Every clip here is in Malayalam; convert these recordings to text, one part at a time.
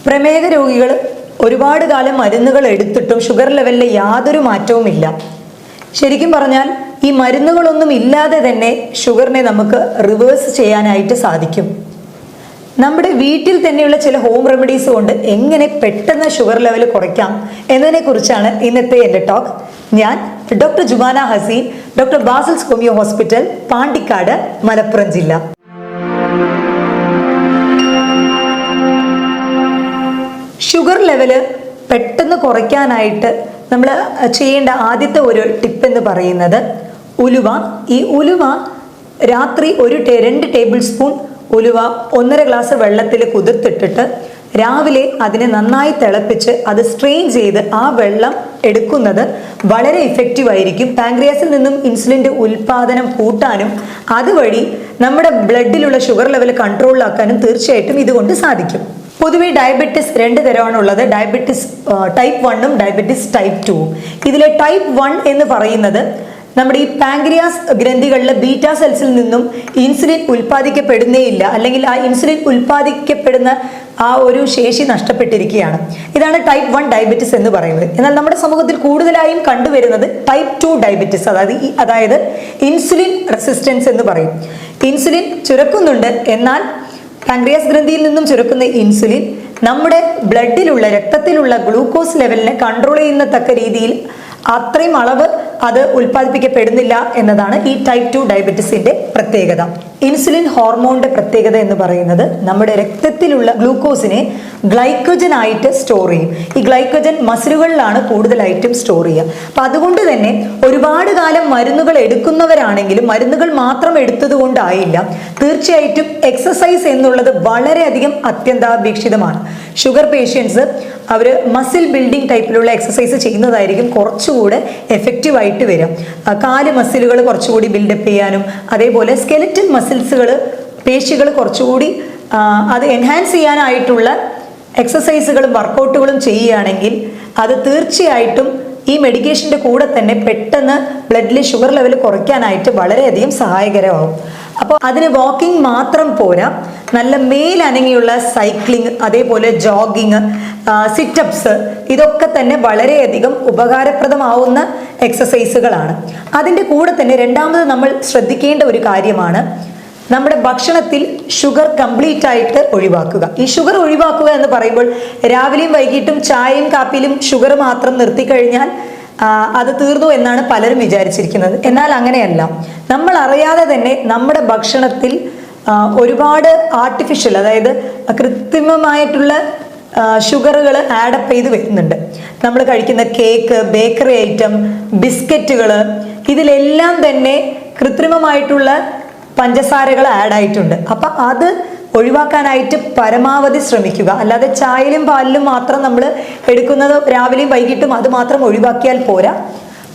പ്രമേഹ രോഗികൾ ഒരുപാട് കാലം മരുന്നുകൾ എടുത്തിട്ടും ഷുഗർ ലെവലിൽ യാതൊരു മാറ്റവുമില്ല. ശരിക്കും പറഞ്ഞാൽ ഈ മരുന്നുകളൊന്നും ഇല്ലാതെ തന്നെ ഷുഗറിനെ നമുക്ക് റിവേഴ്സ് ചെയ്യാനായിട്ട് സാധിക്കും. നമ്മുടെ വീട്ടിൽ തന്നെയുള്ള ചില ഹോം റെമഡീസ് കൊണ്ട് എങ്ങനെ പെട്ടെന്ന് ഷുഗർ ലെവൽ കുറയ്ക്കാം എന്നതിനെ കുറിച്ചാണ് ഇന്നത്തെ എൻ്റെ ടോക്ക്. ഞാൻ doctor Jumana Haseen, doctor Basil's homeo hospital, Pandikkad, Malappuram ജില്ല. ഷുഗർ ലെവല് പെട്ടെന്ന് കുറയ്ക്കാനായിട്ട് നമ്മൾ ചെയ്യേണ്ട ആദ്യത്തെ ഒരു ടിപ്പ് എന്ന് പറയുന്നത് ഉലുവ. ഈ ഉലുവ രാത്രി 2 ടേബിൾ സ്പൂൺ ഉലുവ 1.5 ഗ്ലാസ് വെള്ളത്തിൽ കുതിർത്തിട്ടിട്ട് രാവിലെ അതിനെ നന്നായി തിളപ്പിച്ച് അത് സ്ട്രെയിൻ ചെയ്ത് ആ വെള്ളം എടുക്കുന്നത് വളരെ ഇഫക്റ്റീവ് ആയിരിക്കും. പാൻക്രിയാസിൽ നിന്നും ഇൻസുലിൻ്റെ ഉൽപാദനം കൂട്ടാനും അതുവഴി നമ്മുടെ ബ്ലഡിലുള്ള ഷുഗർ ലെവൽ കൺട്രോളിലാക്കാനും തീർച്ചയായിട്ടും ഇതുകൊണ്ട് സാധിക്കും. പൊതുവെ ഡയബറ്റിസ് 2 തരമാണുള്ളത്. ഡയബറ്റിസ് ടൈപ്പ് 1ഉം ഡയബറ്റിസ് ടൈപ്പ് 2ഉം. ഇതിലെ ടൈപ്പ് 1 എന്ന് പറയുന്നത് നമ്മുടെ ഈ പാൻക്രിയാസ് ഗ്രന്ഥികളിലെ ബീറ്റാ സെൽസിൽ നിന്നും ഇൻസുലിൻ ഉൽപ്പാദിക്കപ്പെടുന്നേയില്ല, അല്ലെങ്കിൽ ആ ഇൻസുലിൻ ഉൽപ്പാദിക്കപ്പെടുന്ന ആ ഒരു ശേഷി നഷ്ടപ്പെട്ടിരിക്കുകയാണ്. ഇതാണ് ടൈപ്പ് 1 ഡയബറ്റിസ് എന്ന് പറയുന്നത്. എന്നാൽ നമ്മുടെ സമൂഹത്തിൽ കൂടുതലായും കണ്ടുവരുന്നത് ടൈപ്പ് 2 ഡയബറ്റിസ്, അതായത് ഇൻസുലിൻ റെസിസ്റ്റൻസ് എന്ന് പറയും. ഇൻസുലിൻ ചുരക്കുന്നുണ്ട്, എന്നാൽ പാൻക്രിയാസ് ഗ്രന്ഥിയിൽ നിന്നും ചുരക്കുന്ന ഇൻസുലിൻ നമ്മുടെ ബ്ലഡിലുള്ള രക്തത്തിലുള്ള ഗ്ലൂക്കോസ് ലെവലിനെ കൺട്രോൾ ചെയ്യുന്നതക്ക രീതിയിൽ അത്രയും അളവ് അത് ഉൽപ്പാദിപ്പിക്കപ്പെടുന്നില്ല എന്നതാണ് ഈ ടൈപ്പ് 2 ഡയബറ്റിസിന്റെ പ്രത്യേകത. ഇൻസുലിൻ ഹോർമോണിന്റെ പ്രത്യേകത എന്ന് പറയുന്നത് നമ്മുടെ രക്തത്തിലുള്ള ഗ്ലൂക്കോസിനെ ഗ്ലൈക്കോജൻ ആയിട്ട് സ്റ്റോർ ചെയ്യും. ഈ ഗ്ലൈക്കോജൻ മസിലുകളിലാണ് കൂടുതലായിട്ടും സ്റ്റോർ ചെയ്യുക. അപ്പൊ അതുകൊണ്ട് തന്നെ ഒരുപാട് കാലം മരുന്നുകൾ എടുക്കുന്നവരാണെങ്കിലും മരുന്നുകൾ മാത്രം എടുത്തത് കൊണ്ടായില്ല, തീർച്ചയായിട്ടും എക്സസൈസ് എന്നുള്ളത് വളരെയധികം അത്യന്താപേക്ഷിതമാണ്. ഷുഗർ പേഷ്യൻസ് അവർ മസിൽ ബിൽഡിംഗ് ടൈപ്പിലുള്ള എക്സസൈസ് ചെയ്യുന്നതായിരിക്കും കുറച്ചുകൂടെ എഫക്റ്റീവ് ആയിട്ട് വരും. കാല് മസിലുകൾ കുറച്ചുകൂടി ബിൽഡപ്പ് ചെയ്യാനും അതേപോലെ സ്കെലറ്റൽ മസിൽസുകൾ, പേശികൾ കുറച്ചുകൂടി അത് എൻഹാൻസ് ചെയ്യാനായിട്ടുള്ള എക്സസൈസുകളും വർക്കൗട്ടുകളും ചെയ്യുകയാണെങ്കിൽ അത് തീർച്ചയായിട്ടും ഈ മെഡിക്കേഷൻ്റെ കൂടെ തന്നെ പെട്ടെന്ന് ബ്ലഡിലെ ഷുഗർ ലെവൽ കുറയ്ക്കാനായിട്ട് വളരെയധികം സഹായകരമാകും. അപ്പോൾ അതിന് വാക്കിംഗ് മാത്രം പോരാ, നല്ല മേലനങ്ങിയുള്ള സൈക്ലിംഗ്, അതേപോലെ ജോഗിങ്, സിറ്റപ്സ്, ഇതൊക്കെ തന്നെ വളരെയധികം ഉപകാരപ്രദമാവുന്ന എക്സസൈസുകളാണ്. അതിൻ്റെ കൂടെ തന്നെ രണ്ടാമത് നമ്മൾ ശ്രദ്ധിക്കേണ്ട ഒരു കാര്യമാണ് നമ്മുടെ ഭക്ഷണത്തിൽ ഷുഗർ കംപ്ലീറ്റ് ആയിട്ട് ഒഴിവാക്കുക. ഈ ഷുഗർ ഒഴിവാക്കുക എന്ന് പറയുമ്പോൾ രാവിലെയും വൈകിട്ടും ചായയും കാപ്പിയിലും ഷുഗർ മാത്രം നിർത്തിക്കഴിഞ്ഞാൽ അത് തീർന്നു എന്നാണ് പലരും വിചാരിച്ചിരിക്കുന്നത്. എന്നാൽ അങ്ങനെയല്ല. നമ്മൾ അറിയാതെ തന്നെ നമ്മുടെ ഭക്ഷണത്തിൽ ഒരുപാട് ആർട്ടിഫിഷ്യൽ, അതായത് കൃത്രിമമായിട്ടുള്ള ഷുഗറുകൾ ആഡപ്പ് ചെയ്ത് വരുന്നുണ്ട്. നമ്മൾ കഴിക്കുന്ന കേക്ക്, ബേക്കറി ഐറ്റം, ബിസ്ക്കറ്റുകൾ, ഇതിലെല്ലാം തന്നെ കൃത്രിമമായിട്ടുള്ള പഞ്ചസാരകൾ ആഡ് ആയിട്ടുണ്ട്. അപ്പം അത് ഒഴിവാക്കാനായിട്ട് പരമാവധി ശ്രമിക്കുക. അല്ലാതെ ചായയിലും പാലിലും മാത്രം നമ്മൾ എടുക്കുന്നത് രാവിലെയും വൈകിട്ടും അത് മാത്രം ഒഴിവാക്കിയാൽ പോരാ.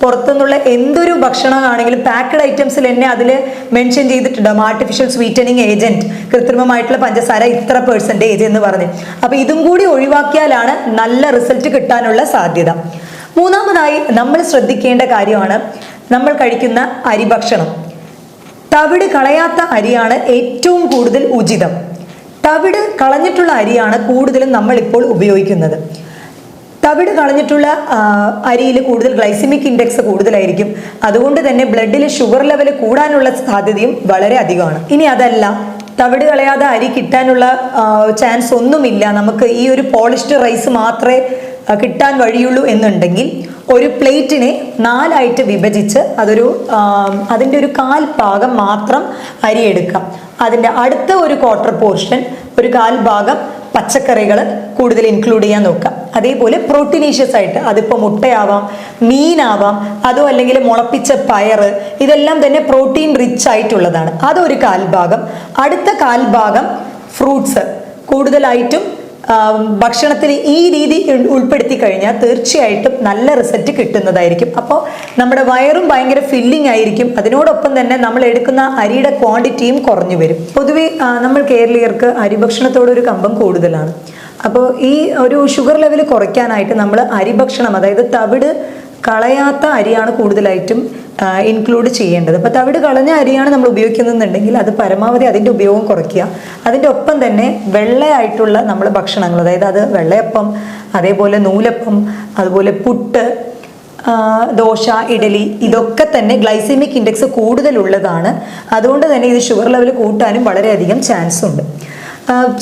പുറത്തുനിന്നുള്ള എന്തൊരു ഭക്ഷണമാണെങ്കിലും പാക്കഡ് ഐറ്റംസിൽ തന്നെ അതിൽ മെൻഷൻ ചെയ്തിട്ടുണ്ടാകും ആർട്ടിഫിഷ്യൽ സ്വീറ്റനിങ് ഏജന്റ്, കൃത്രിമമായിട്ടുള്ള പഞ്ചസാര ഇത്ര % എന്ന് പറഞ്ഞ്. അപ്പം ഇതും കൂടി ഒഴിവാക്കിയാലാണ് നല്ല റിസൾട്ട് കിട്ടാനുള്ള സാധ്യത. മൂന്നാമതായി നമ്മൾ ശ്രദ്ധിക്കേണ്ട കാര്യമാണ് നമ്മൾ കഴിക്കുന്ന അരിഭക്ഷണം. തവിട് കളയാത്ത അരിയാണ് ഏറ്റവും കൂടുതൽ ഉചിതം. തവിട് കളഞ്ഞിട്ടുള്ള അരിയാണ് കൂടുതലും നമ്മളിപ്പോൾ ഉപയോഗിക്കുന്നത്. തവിട് കളഞ്ഞിട്ടുള്ള അരിയിൽ കൂടുതൽ ഗ്ലൈസിമിക് ഇൻഡെക്സ് കൂടുതലായിരിക്കും. അതുകൊണ്ട് തന്നെ ബ്ലഡിൽ ഷുഗർ ലെവൽ കൂടാനുള്ള സാധ്യതയും വളരെ അധികമാണ്. ഇനി അതല്ല, തവിട് കളയാതെ അരി കിട്ടാനുള്ള ചാൻസ് ഒന്നുമില്ല, നമുക്ക് ഈ ഒരു പോളിഷ്ഡ് റൈസ് മാത്രമേ കിട്ടാൻ വഴിയുള്ളൂ എന്നുണ്ടെങ്കിൽ ഒരു പ്ലേറ്റിനെ 4 ആയിട്ട് വിഭജിച്ച് അതിൻ്റെ ഒരു 1/4 ഭാഗം മാത്രം അരി എടുക്കാം. അതിൻ്റെ അടുത്ത ഒരു 1/4 പോർഷൻ, ഒരു 1/4 ഭാഗം പച്ചക്കറികൾ കൂടുതൽ ഇൻക്ലൂഡ് ചെയ്യാൻ നോക്കാം. അതേപോലെ പ്രോട്ടീനീഷ്യസ് ആയിട്ട്, അതിപ്പോൾ മുട്ടയാവാം, മീനാവാം, അതോ അല്ലെങ്കിൽ മുളപ്പിച്ച പയർ, ഇതെല്ലാം തന്നെ പ്രോട്ടീൻ റിച്ച് ആയിട്ടുള്ളതാണ്. അതൊരു 1/4 ഭാഗം. അടുത്ത 1/4 ഭാഗം ഫ്രൂട്ട്സ് കൂടുതലായിട്ടും ഭക്ഷണത്തിൽ ഈ രീതി ഉൾപ്പെടുത്തി കഴിഞ്ഞാൽ തീർച്ചയായിട്ടും നല്ല റിസൾട്ട് കിട്ടുന്നതായിരിക്കും. അപ്പോൾ നമ്മുടെ വയറും ഭയങ്കര ഫില്ലിംഗ് ആയിരിക്കും. അതിനോടൊപ്പം തന്നെ നമ്മൾ എടുക്കുന്ന അരിയുടെ ക്വാണ്ടിറ്റിയും കുറഞ്ഞു വരും. പൊതുവെ നമ്മൾ കേരളീയർക്ക് അരിഭക്ഷണത്തോടൊരു കമ്പം കൂടുതലാണ്. അപ്പോൾ ഈ ഒരു ഷുഗർ ലെവൽ കുറയ്ക്കാനായിട്ട് നമ്മൾ അരിഭക്ഷണം, അതായത് തവിട് കളയാത്ത അരിയാണ് കൂടുതലായിട്ടും ഇൻക്ലൂഡ് ചെയ്യേണ്ടത്. അപ്പോൾ തവിട് കളഞ്ഞ അരിയാണ് നമ്മൾ ഉപയോഗിക്കുന്നതെന്നുണ്ടെങ്കിൽ അത് പരമാവധി അതിൻ്റെ ഉപയോഗം കുറയ്ക്കുക. അതിൻ്റെ ഒപ്പം തന്നെ വെള്ളയായിട്ടുള്ള നമ്മൾ ഭക്ഷണങ്ങൾ, അതായത് അത് വെള്ളയപ്പം, അതേപോലെ നൂലപ്പം, അതുപോലെ പുട്ട്, ദോശ, ഇഡലി, ഇതൊക്കെ തന്നെ ഗ്ലൈസെമിക് ഇൻഡെക്സ് കൂടുതലുള്ളതാണ്. അതുകൊണ്ട് തന്നെ ഇത് ഷുഗർ ലെവൽ കൂട്ടാനും വളരെയധികം ചാൻസ് ഉണ്ട്.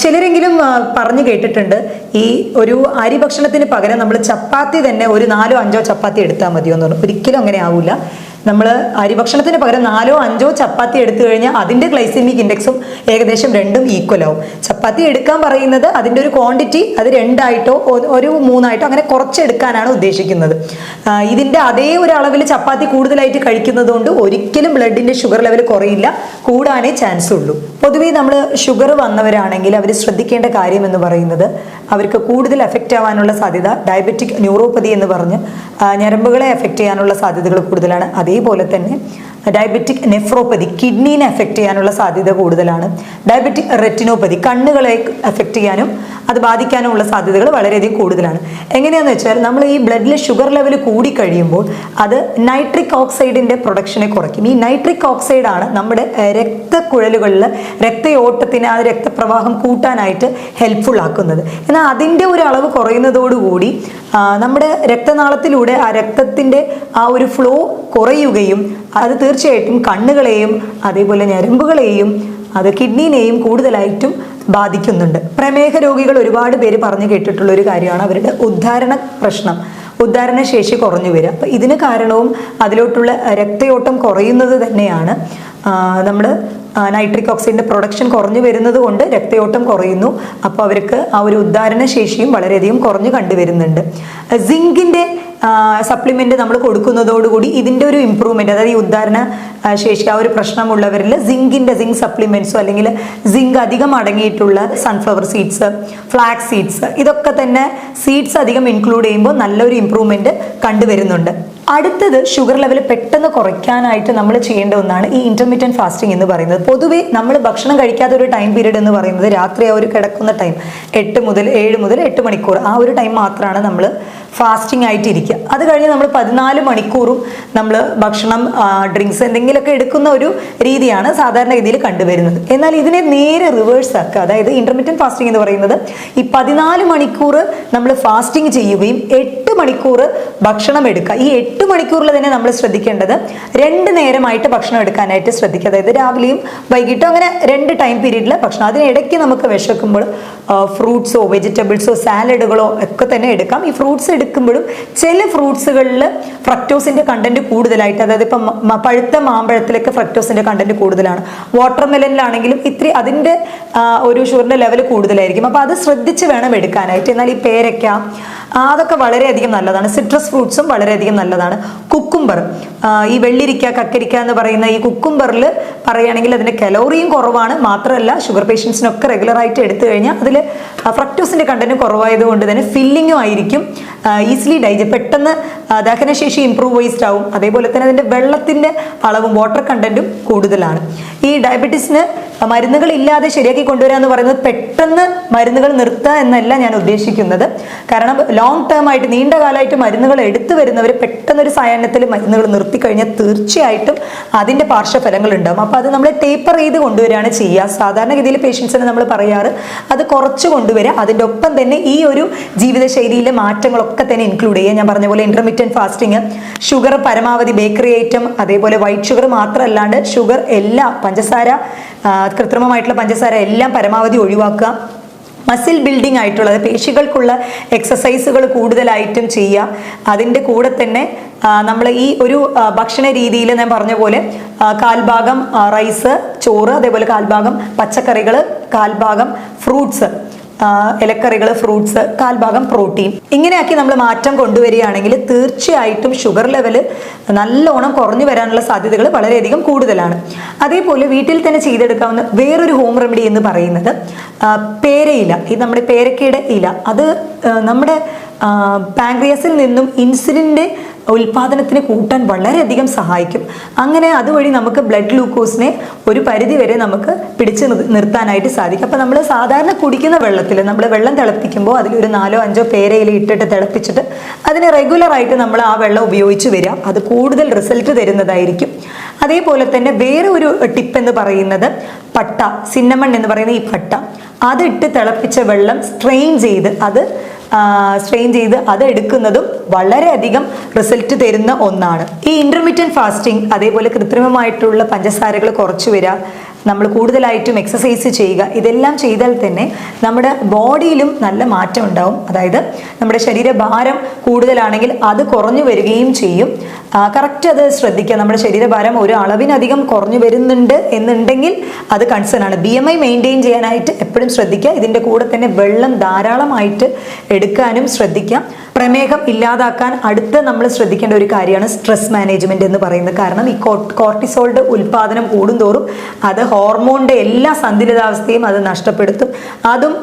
ചിലരെങ്കിലും പറഞ്ഞു കേട്ടിട്ടുണ്ട് ഈ ഒരു അരി ഭക്ഷണത്തിന് പകരം നമ്മൾ ചപ്പാത്തി തന്നെ ഒരു 4-5 ചപ്പാത്തി എടുത്താൽ മതിയോ എന്ന് പറഞ്ഞു. ഒരിക്കലും അങ്ങനെ ആവില്ല. നമ്മൾ അരിഭക്ഷണത്തിന് പകരം 4-5 ചപ്പാത്തി എടുത്തു കഴിഞ്ഞാൽ അതിൻ്റെ ഗ്ലൈസെമിക് ഇൻഡെക്സും ഏകദേശം രണ്ടും ഈക്വൽ ആവും. ചപ്പാത്തി എടുക്കാൻ പറയുന്നത് അതിൻ്റെ ഒരു ക്വാണ്ടിറ്റി അത് 2 ഒരു 3 അങ്ങനെ കുറച്ചെടുക്കാനാണ് ഉദ്ദേശിക്കുന്നത്. ഇതിൻ്റെ അതേ ഒരു അളവിൽ ചപ്പാത്തി കൂടുതലായിട്ട് കഴിക്കുന്നത് കൊണ്ട് ഒരിക്കലും ബ്ലഡിൻ്റെ ഷുഗർ ലെവൽ കുറയില്ല, കൂടാനേ ചാൻസ് ഉള്ളൂ. പൊതുവേ നമ്മൾ ഷുഗർ വന്നവരാണെങ്കിൽ അവർ ശ്രദ്ധിക്കേണ്ട കാര്യം എന്ന് പറയുന്നത് അവർക്ക് കൂടുതൽ എഫക്റ്റ് ആവാനുള്ള സാധ്യത ഡയബറ്റിക് ന്യൂറോപ്പതി എന്ന് പറഞ്ഞ് ഞരമ്പുകളെ എഫക്റ്റ് ചെയ്യാനുള്ള സാധ്യതകൾ കൂടുതലാണ്. അതേപോലെ തന്നെ ഡയബറ്റിക് നെഫ്രോപ്പതി കിഡ്നീനെ എഫക്റ്റ് ചെയ്യാനുള്ള സാധ്യത കൂടുതലാണ്. ഡയബറ്റിക് റെറ്റിനോപ്പതി കണ്ണുകളെ എഫക്റ്റ് ചെയ്യാനും അത് ബാധിക്കാനുമുള്ള സാധ്യതകൾ വളരെയധികം കൂടുതലാണ്. എങ്ങനെയാണെന്ന് വെച്ചാൽ നമ്മൾ ഈ ബ്ലഡിൽ ഷുഗർ ലെവൽ കൂടിക്കഴിയുമ്പോൾ അത് നൈട്രിക് ഓക്സൈഡിൻ്റെ പ്രൊഡക്ഷനെ കുറയ്ക്കും. ഈ നൈട്രിക് ഓക്സൈഡാണ് നമ്മുടെ രക്തക്കുഴലുകളിൽ രക്തയോട്ടത്തിന് ആ രക്തപ്രവാഹം കൂട്ടാനായിട്ട് ഹെൽപ്ഫുൾ ആക്കുന്നത്. എന്നാൽ അതിൻ്റെ ഒരു അളവ് കുറയുന്നതോടുകൂടി നമ്മുടെ രക്തനാളത്തിലൂടെ ആ രക്തത്തിൻ്റെ ആ ഒരു ഫ്ലോ കുറയുകയും അത് തീർച്ചയായിട്ടും കണ്ണുകളെയും അതേപോലെ ഞരമ്പുകളെയും അത് കിഡ്നീനെയും കൂടുതലായിട്ടും ബാധിക്കുന്നുണ്ട്. പ്രമേഹ രോഗികൾ ഒരുപാട് പേര് പറഞ്ഞു കേട്ടിട്ടുള്ള ഒരു കാര്യമാണ് അവരുടെ ഉദ്ധാരണ ശേഷി കുറഞ്ഞു വരിക. അപ്പം ഇതിന് കാരണവും അതിലോട്ടുള്ള രക്തയോട്ടം കുറയുന്നത് തന്നെയാണ്. നമ്മൾ നൈട്രിക് ഓക്സൈഡിൻ്റെ പ്രൊഡക്ഷൻ കുറഞ്ഞു വരുന്നത് കൊണ്ട് രക്തയോട്ടം കുറയുന്നു. അപ്പോൾ അവർക്ക് ആ ഒരു ഉദ്ധാരണ ശേഷിയും വളരെയധികം കുറഞ്ഞു കണ്ടുവരുന്നുണ്ട്. സിങ്കിൻ്റെ സപ്ലിമെൻ്റ് നമ്മൾ കൊടുക്കുന്നതോടുകൂടി ഇതിൻ്റെ ഒരു ഇമ്പ്രൂവ്മെൻറ്റ്, അതായത് ഈ ഉദ്ധാരണ ശേഷി ആ ഒരു പ്രശ്നമുള്ളവരിൽ സിങ്ക് സപ്ലിമെൻറ്റ്സോ അല്ലെങ്കിൽ സിങ്ക് അധികം അടങ്ങിയിട്ടുള്ള സൺഫ്ലവർ സീഡ്സ്, ഫ്ലാക്സ് സീഡ്സ്, ഇതൊക്കെ തന്നെ സീഡ്സ് അധികം ഇൻക്ലൂഡ് ചെയ്യുമ്പോൾ നല്ലൊരു ഇമ്പ്രൂവ്മെൻറ്റ് കണ്ടുവരുന്നുണ്ട്. അടുത്തത് ഷുഗർ ലെവൽ പെട്ടെന്ന് കുറയ്ക്കാനായിട്ട് നമ്മൾ ചെയ്യേണ്ട ഒന്നാണ് ഈ ഇന്റർമീഡിയറ്റ് ഫാസ്റ്റിംഗ് എന്ന് പറയുന്നത്. പൊതുവേ നമ്മൾ ഭക്ഷണം കഴിക്കാത്ത ഒരു ടൈം പീരീഡ് എന്ന് പറയുന്നത് രാത്രി ആ ഒരു കിടക്കുന്ന ടൈം 7 മുതൽ 8 മണിക്കൂർ, ആ ഒരു ടൈം മാത്രമാണ് നമ്മൾ ഫാസ്റ്റിംഗ് ആയിട്ട് ഇരിക്കുക. അത് കഴിഞ്ഞ് നമ്മൾ 14 മണിക്കൂറും നമ്മൾ ഭക്ഷണം, ഡ്രിങ്ക്സ് എന്തെങ്കിലുമൊക്കെ എടുക്കുന്ന ഒരു രീതിയാണ് സാധാരണഗതിയിൽ കണ്ടുവരുന്നത്. എന്നാൽ ഇതിനെ നേരെ റിവേഴ്സ് ആക്കുക. അതായത് ഇന്റർമീഡിയറ്റ് ഫാസ്റ്റിംഗ് എന്ന് പറയുന്നത് ഈ 14 മണിക്കൂർ നമ്മൾ ഫാസ്റ്റിംഗ് ചെയ്യുകയും 8 മണിക്കൂർ ഭക്ഷണം എടുക്കുക. ഈ 8 മണിക്കൂറിൽ തന്നെ നമ്മൾ ശ്രദ്ധിക്കേണ്ടത് 2 നേരമായിട്ട് ഭക്ഷണം എടുക്കാനായിട്ട് ശ്രദ്ധിക്കുക. അതായത് രാവിലെയും വൈകിട്ടും, അങ്ങനെ 2 ടൈം പീരീഡിൽ ഭക്ഷണം. അതിനിടയ്ക്ക് നമുക്ക് വിശക്കുമ്പോൾ ഫ്രൂട്ട്സോ വെജിറ്റബിൾസോ സാലഡുകളോ ഒക്കെ തന്നെ എടുക്കാം. ഈ ഫ്രൂട്ട്സ് എടുക്കുമ്പോഴും ചില ഫ്രൂട്ട്സുകളിൽ ഫ്രക്ടോസിന്റെ കണ്ടന്റ് കൂടുതലായിട്ട്, അതായത് ഇപ്പം പഴുത്ത മാമ്പഴത്തിലൊക്കെ ഫ്രക്ടോസിന്റെ കണ്ടന്റ് കൂടുതലാണ്. വാട്ടർ മെലനിലാണെങ്കിലും ഇത്തിരി അതിൻ്റെ ഒരു ഷുഗറിന്റെ ലെവൽ കൂടുതലായിരിക്കും. അപ്പോൾ അത് ശ്രദ്ധിച്ച് വേണം എടുക്കാനായിട്ട്. എന്നാൽ ഈ പേരയ്ക്ക അതൊക്കെ വളരെയധികം നല്ലതാണ്. സിട്രസ് ഫ്രൂട്ട്സും വളരെയധികം നല്ലതാണ്. കുക്കുംബർ, ഈ വെള്ളിരിക്ക, കക്കരിക്ക എന്ന് പറയുന്ന ഈ കുക്കുംബറിൽ പറയുകയാണെങ്കിൽ അതിൻ്റെ കലോറിയും കുറവാണ്. മാത്രമല്ല ഷുഗർ പേഷ്യൻസിനൊക്കെ റെഗുലറായിട്ട് എടുത്തു കഴിഞ്ഞാൽ അതിൽ ഫ്രക്ടോസിൻ്റെ കണ്ടന്റ് കുറവായതുകൊണ്ട് തന്നെ ഫില്ലിങ്ങും ആയിരിക്കും, ഈസിലി പെട്ടെന്ന് ദഹനശേഷി ഇംപ്രൂവൈസ്ഡ് ആവും. അതേപോലെ തന്നെ അതിൻ്റെ വെള്ളത്തിൻ്റെ അളവും വാട്ടർ കണ്ടന്റും കൂടുതലാണ്. ഈ ഡയബറ്റീസിന് മരുന്നുകൾ ഇല്ലാതെ ശരിയാക്കി കൊണ്ടുവരിക എന്ന് പറയുന്നത് പെട്ടെന്ന് മരുന്നുകൾ നിർത്തുക എന്നല്ല ഞാൻ ഉദ്ദേശിക്കുന്നത്. കാരണം ലോങ് ടേം ആയിട്ട് നീണ്ട കാലമായിട്ട് മരുന്നുകൾ എടുത്തു വരുന്നവർ പെട്ടെന്നൊരു സായാഹ്നത്തിൽ മരുന്നുകൾ നിർത്തിക്കഴിഞ്ഞാൽ തീർച്ചയായിട്ടും അതിൻ്റെ പാർശ്വഫലങ്ങൾ ഉണ്ടാകും. അപ്പോൾ അത് നമ്മൾ ടേപ്പർ ചെയ്ത് കൊണ്ടുവരികയാണ് ചെയ്യുക. സാധാരണഗതിയിൽ പേഷ്യൻസിന് നമ്മൾ പറയാറ് അത് കുറച്ച് കൊണ്ടുവരിക, അതിൻ്റെ ഒപ്പം തന്നെ ഈ ഒരു ജീവിതശൈലിയിലെ മാറ്റങ്ങളൊക്കെ തന്നെ ഇൻക്ലൂഡ് ചെയ്യുക. ഞാൻ പറഞ്ഞ പോലെ ഇന്റർമീഡിയറ്റ് ഫാസ്റ്റിംഗ്, ഷുഗർ പരമാവധി ബേക്കറി ഐറ്റം, അതേപോലെ വൈറ്റ് ഷുഗർ മാത്രമല്ലാണ്ട് ഷുഗർ എല്ലാം, പഞ്ചസാര, കൃത്രിമമായിട്ടുള്ള പഞ്ചസാര എല്ലാം പരമാവധി ഒഴിവാക്കുക. മസിൽ ബിൽഡിംഗ് ആയിട്ടുള്ളത് പേശികൾക്കുള്ള എക്സസൈസുകൾ കൂടുതലായിട്ടും ചെയ്യുക. അതിൻ്റെ കൂടെ തന്നെ നമ്മൾ ഈ ഒരു ഭക്ഷണ രീതിയിൽ ഞാൻ പറഞ്ഞ പോലെ കാൽഭാഗം റൈസ്, ചോറ്, അതേപോലെ കാൽഭാഗം പച്ചക്കറികൾ, കാൽഭാഗം ഫ്രൂട്ട്സ്, ഇലക്കറികൾ, ഫ്രൂട്ട്സ്, കാൽഭാഗം പ്രോട്ടീൻ, ഇങ്ങനെയാക്കി നമ്മൾ മാറ്റം കൊണ്ടുവരികയാണെങ്കിൽ തീർച്ചയായിട്ടും ഷുഗർ ലെവൽ നല്ലോണം കുറഞ്ഞു വരാനുള്ള സാധ്യതകൾ വളരെയധികം കൂടുതലാണ്. അതേപോലെ വീട്ടിൽ തന്നെ ചെയ്തെടുക്കാവുന്ന വേറൊരു ഹോം റെമഡി എന്ന് പറയുന്നത് പേരയില, ഈ നമ്മുടെ പേരക്കയുടെ ഇല, അത് നമ്മുടെ പാൻക്രിയാസിൽ നിന്നും ഇൻസുലിൻ്റെ ഉൽപാദനത്തിന് കൂട്ടാൻ വളരെയധികം സഹായിക്കും. അങ്ങനെ അതുവഴി നമുക്ക് ബ്ലഡ് ഗ്ലൂക്കോസിനെ ഒരു പരിധി വരെ നമുക്ക് പിടിച്ച് നിർത്താനായിട്ട് സാധിക്കും. അപ്പോൾ നമ്മൾ സാധാരണ കുടിക്കുന്ന വെള്ളത്തിൽ നമ്മൾ വെള്ളം തിളപ്പിക്കുമ്പോൾ അതിലൊരു 4-5 പേരയില ഇട്ടിട്ട് തിളപ്പിച്ചിട്ട് അതിന് റെഗുലറായിട്ട് നമ്മൾ ആ വെള്ളം ഉപയോഗിച്ച് വരിക, അത് കൂടുതൽ റിസൾട്ട് തരുന്നതായിരിക്കും. അതേപോലെ തന്നെ വേറെ ഒരു ടിപ്പ് എന്ന് പറയുന്നത് പട്ട, സിന്നമൺ എന്ന് പറയുന്ന ഈ പട്ട, അതിട്ട് തിളപ്പിച്ച വെള്ളം സ്ട്രെയിൻ ചെയ്ത് അത് എടുക്കുന്നതും വളരെയധികം റിസൾട്ട് തരുന്ന ഒന്നാണ്. ഈ ഇന്റർമീഡിയറ്റ് ഫാസ്റ്റിംഗ്, അതേപോലെ കൃത്രിമമായിട്ടുള്ള പഞ്ചസാരകൾ കുറച്ചു വരിക, നമ്മൾ കൂടുതലായിട്ടും എക്സസൈസ് ചെയ്യുക, ഇതെല്ലാം ചെയ്താൽ തന്നെ നമ്മുടെ ബോഡിയിലും നല്ല മാറ്റം ഉണ്ടാവും. അതായത് നമ്മുടെ ശരീരഭാരം കൂടുതലാണെങ്കിൽ അത് കുറഞ്ഞു വരികയും ചെയ്യും. കറക്റ്റ് അത് ശ്രദ്ധിക്കുക. നമ്മുടെ ശരീരഭാരം ഒരു അളവിനധികം കുറഞ്ഞു വരുന്നുണ്ട് എന്നുണ്ടെങ്കിൽ അത് കൺസേൺ ആണ്. BMI മെയിൻറ്റെയിൻ ചെയ്യാനായിട്ട് എപ്പോഴും ശ്രദ്ധിക്കുക. ഇതിൻ്റെ കൂടെ തന്നെ വെള്ളം ധാരാളമായിട്ട് എടുക്കാനും ശ്രദ്ധിക്കാം. പ്രമേഹം ഇല്ലാതാക്കാൻ അടുത്ത് നമ്മൾ ശ്രദ്ധിക്കേണ്ട ഒരു കാര്യമാണ് സ്ട്രെസ് മാനേജ്മെന്റ് എന്ന് പറയുന്നത്. കാരണം ഈ കോർട്ടിസോളിന്റെ ഉൽപാദനം കൂടുന്തോറും അത് ഹോർമോണിന്റെ എല്ലാ സന്തുലിതാവസ്ഥയും അത് നഷ്ടപ്പെടുത്തും. അതും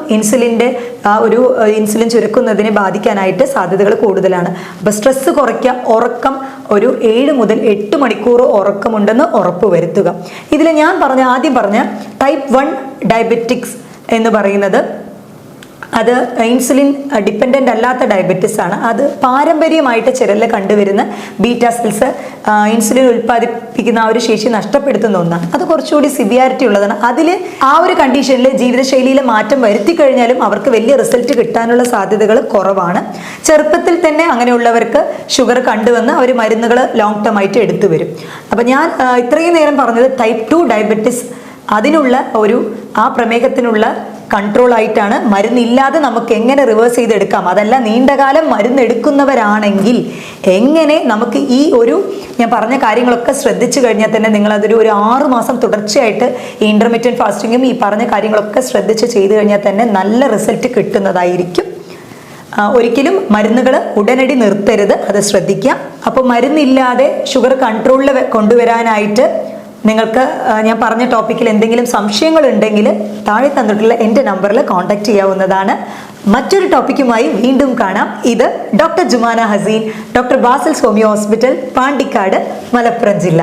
ഇൻസുലിൻ ചുരക്കുന്നതിനെ ബാധിക്കാനായിട്ട് സാധ്യതകൾ കൂടുതലാണ്. അപ്പോൾ സ്ട്രെസ് കുറയ്ക്കുക, ഉറക്കം ഒരു 7 മുതൽ 8 മണിക്കൂർ ഉറക്കമുണ്ടെന്ന് ഉറപ്പുവരുത്തുക. ഇതിൽ ഞാൻ ആദ്യം പറഞ്ഞ ടൈപ്പ് 1 ഡയബറ്റിക്സ് എന്ന് പറയുന്നത് അത് ഇൻസുലിൻ ഡിപ്പെൻഡൻ്റ് അല്ലാത്ത ഡയബറ്റിസ് ആണ്. അത് പാരമ്പര്യമായിട്ട് ചിലരിൽ കണ്ടുവരുന്ന ബീറ്റാ സെൽസ് ഇൻസുലിൻ ഉൽപ്പാദിപ്പിക്കുന്ന ആ ഒരു ശേഷി നഷ്ടപ്പെടുത്തുന്ന ഒന്നാണ്. അത് കുറച്ചുകൂടി സിവിയാരിറ്റി ഉള്ളതാണ്. അതിൽ ആ ഒരു കണ്ടീഷനിൽ ജീവിതശൈലിയിലെ മാറ്റം വരുത്തി കഴിഞ്ഞാലും അവർക്ക് വലിയ റിസൾട്ട് കിട്ടാനുള്ള സാധ്യതകൾ കുറവാണ്. ചെറുപ്പത്തിൽ തന്നെ അങ്ങനെയുള്ളവർക്ക് ഷുഗർ കണ്ടുവന്ന് അവർ മരുന്നുകൾ ലോങ് ടേം ആയിട്ട് എടുത്തു വരും. അപ്പം ഞാൻ ഇത്രയും നേരം പറഞ്ഞത് ടൈപ്പ് 2 ഡയബറ്റിസ്, അതിനുള്ള ആ പ്രമേഹത്തിനുള്ള കൺട്രോൾ ആയിട്ടാണ്. മരുന്നില്ലാതെ നമുക്ക് എങ്ങനെ റിവേഴ്സ് ചെയ്തെടുക്കാം, അതല്ല നീണ്ടകാലം മരുന്ന് എടുക്കുന്നവരാണെങ്കിൽ എങ്ങനെ നമുക്ക് ഞാൻ പറഞ്ഞ കാര്യങ്ങളൊക്കെ ശ്രദ്ധിച്ചു കഴിഞ്ഞാൽ തന്നെ നിങ്ങളതൊരു 6 മാസം തുടർച്ചയായിട്ട് ഈ ഇന്റർമീഡിയറ്റ് ഫാസ്റ്റിങ്ങും ഈ പറഞ്ഞ കാര്യങ്ങളൊക്കെ ശ്രദ്ധിച്ച് ചെയ്തു കഴിഞ്ഞാൽ തന്നെ നല്ല റിസൾട്ട് കിട്ടുന്നതായിരിക്കും. ഒരിക്കലും മരുന്നുകൾ ഉടനടി നിർത്തരുത്, അത് ശ്രദ്ധിക്കാം. അപ്പോൾ മരുന്നില്ലാതെ ഷുഗർ കൺട്രോളിൽ കൊണ്ടുവരാനായിട്ട് നിങ്ങൾക്ക് ഞാൻ പറഞ്ഞ ടോപ്പിക്കിൽ എന്തെങ്കിലും സംശയങ്ങൾ ഉണ്ടെങ്കിൽ താഴെ തന്നിട്ടുള്ള എൻ്റെ നമ്പറിൽ കോൺടാക്ട് ചെയ്യാവുന്നതാണ്. മറ്റൊരു ടോപ്പിക്കുമായി വീണ്ടും കാണാം. ഇത് doctor Jumana Haseen, doctor Basil's homeo hospital, Pandikkad, Malappuram ജില്ല.